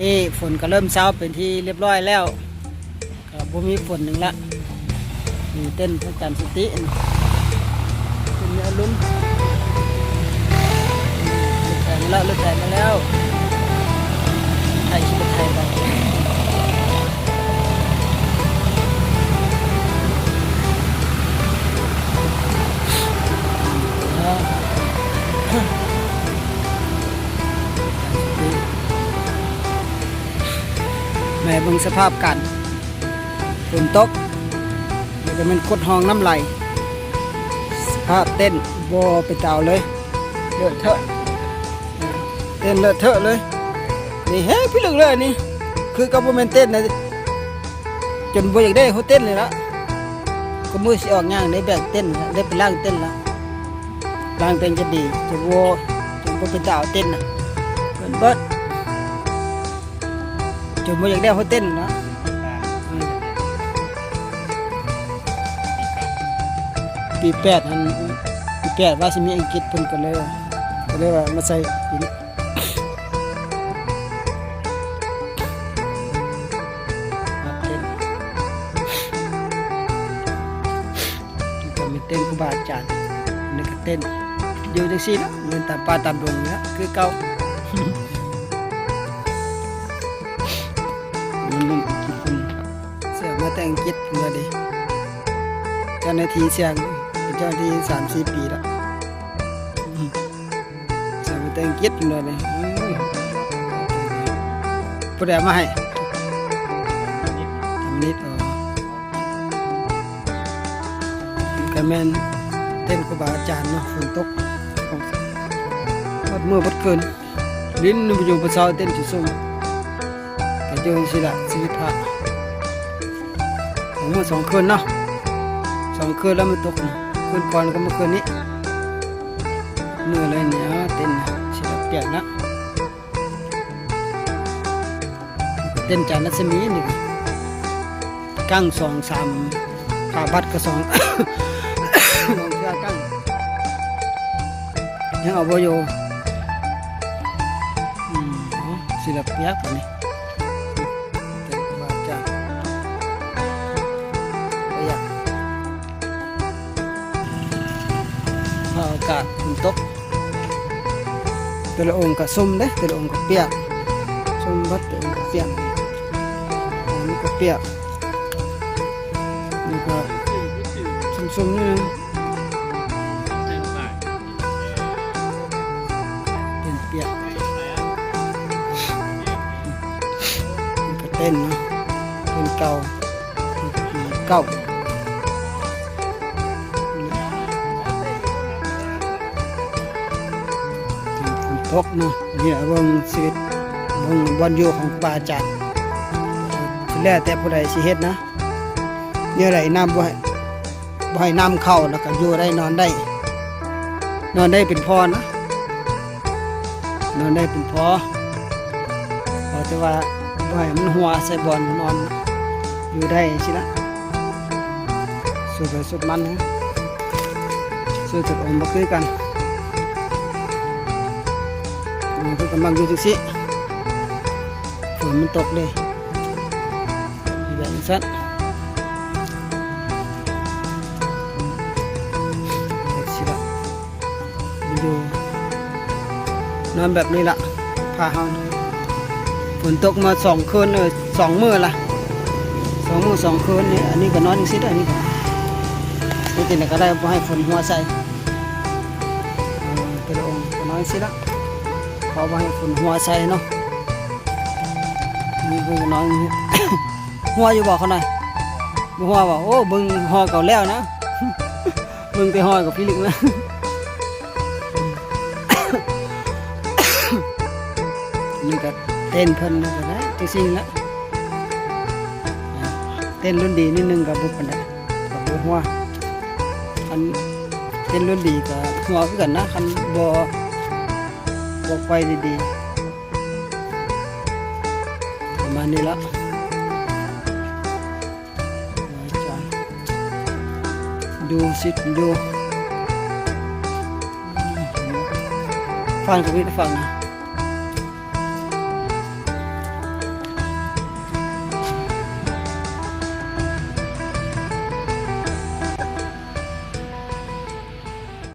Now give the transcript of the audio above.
นี่ฝนก็เริ่มเช้าเป็นที่เรียบร้อยแล้วก็บ่มีฝนหนึ่งละมีเต้นพระจันทร์สติเป็นอารมณ์เลือดแตกมาแล้วไทยชิบะไทยบ้างแม่เบิ่งสภาพกันฝนตกเดี๋ยวจะเป็นกดห้องน้ำไหลสภาพเต้นบอไปเต่าเลยเลอะเทอะเต้นเลอะเทอะเลยนี่เฮ้ยพี่ลึกเลยนี่คือกับโมเมนเต้นนะจนบ่อยากได้เขาเต้นเลยละก็มือสิออกย่างได้แบบเต้นได้ไปล่างเต้นละล่างเต้นจะดีจะโวจะบ่ไปเต่าเต้นนะเบิดจนบ่อยากได้เขาเต้นนะปี8อันปี8ว่าสิมีอังกฤษเพิ่นก็เลยว่ามาใส่ปีนี้ก็มีเต้นครูบาอาจารย์นี่ก็เต้นอยู่จังซี่นะเดินตามป่าตามดงนี่นะคือเก่ามันคิดเพิ่นเสียมาแต่อังกฤษเพิ่นว่าดิเจ้าหน้าที่เสียงเจ้าที่3-4 ปีแล้วเสียมาแต่อังกฤษเพิ่นว่าดิผู้ใดมาให้ทำนิดก็แม่นเต้นครูบาอาจารย์เนาะฝนตกวัดมื้อวัดคืนลิ้นอยู่บ่เช้าเต้นสิซุ่มก็อยู่สิล่ะชีวิตพระของมื้อ2 คืนเนาะ2 คืนแล้วมันตกนะคืนก่อนก็เมื่อคืนนี้เหนื่อยเลยเนี่ยเต้นสิล่ะเปียกนะเต้นจานรัศมีนี่กั้ง2-3ขาบัดก็2 ลองเชื่อกั้งยังเอาบ่อยู่ศิลปินตัวนี้เต้นว่าจ้าประหยัดอากาศฝนตกแต่ละองค์ก็ซุ่มเด้แต่ละองค์ก็เปียกซุ่มบัดแต่ละองค์ก็เปียกอันนี้ก็เปียกนี่ก็ซุ่มๆนี่นึงเป็นเปียกนี่ก็เต้นเนาะเป็นเก่าเก่าตกเนาะเนี่ยเบิ่งชีวิตเบิ่งบอนอยู่ของป่าจัดแล้วแต่ผู้ใดสิเฮ็ดนะเนี่ยไรน้ำบ่ให้น้ำเข้าแล้วก็อยู่ได้นอนได้เป็นพอนะนอนได้เป็นพอแต่ว่าบ่ให้มันหัวใส่บอนนอนอยู่ได้สิละสุดสุดมันนะสุดสุดองค์บ่คือกันมันก็กำลังอยู่จังซี่ฝนมันตกเลยแบบนี้ซั่นอยู่นอนแบบนี้ละพาเฮาฝนตกมา2 คืน2 มื้อละ2 มื้อ 2 คืนนี่อันนี้ก็นอนจังซี่อันนี้นี่ติก็ได้บ่ให้ฝนหัวใส่แต่ละองค์ก็นอนจังซี่ละพอบ่ให้ฝนหัวใส่เนาะนี่ก็นอน หัวอยู่บ่เขาหน่อยบ่หัวบ่โอ้เบิ่งฮอเก่าแล้วนะ เบิ่งแต่ฮอกับพี่ลึกนะนี่ก็เต้นเพิ่นนะก็ได้จังซี่ละเต้นรุ่นดีนิดนึงก็บ่ปานใดก็บ่หัวคันเต้นรุ่นดีก็หัวคือกันนะคันบ่ไปดีๆประมาณนี้ละดูสิดูฟังกับพี่ฟังนะ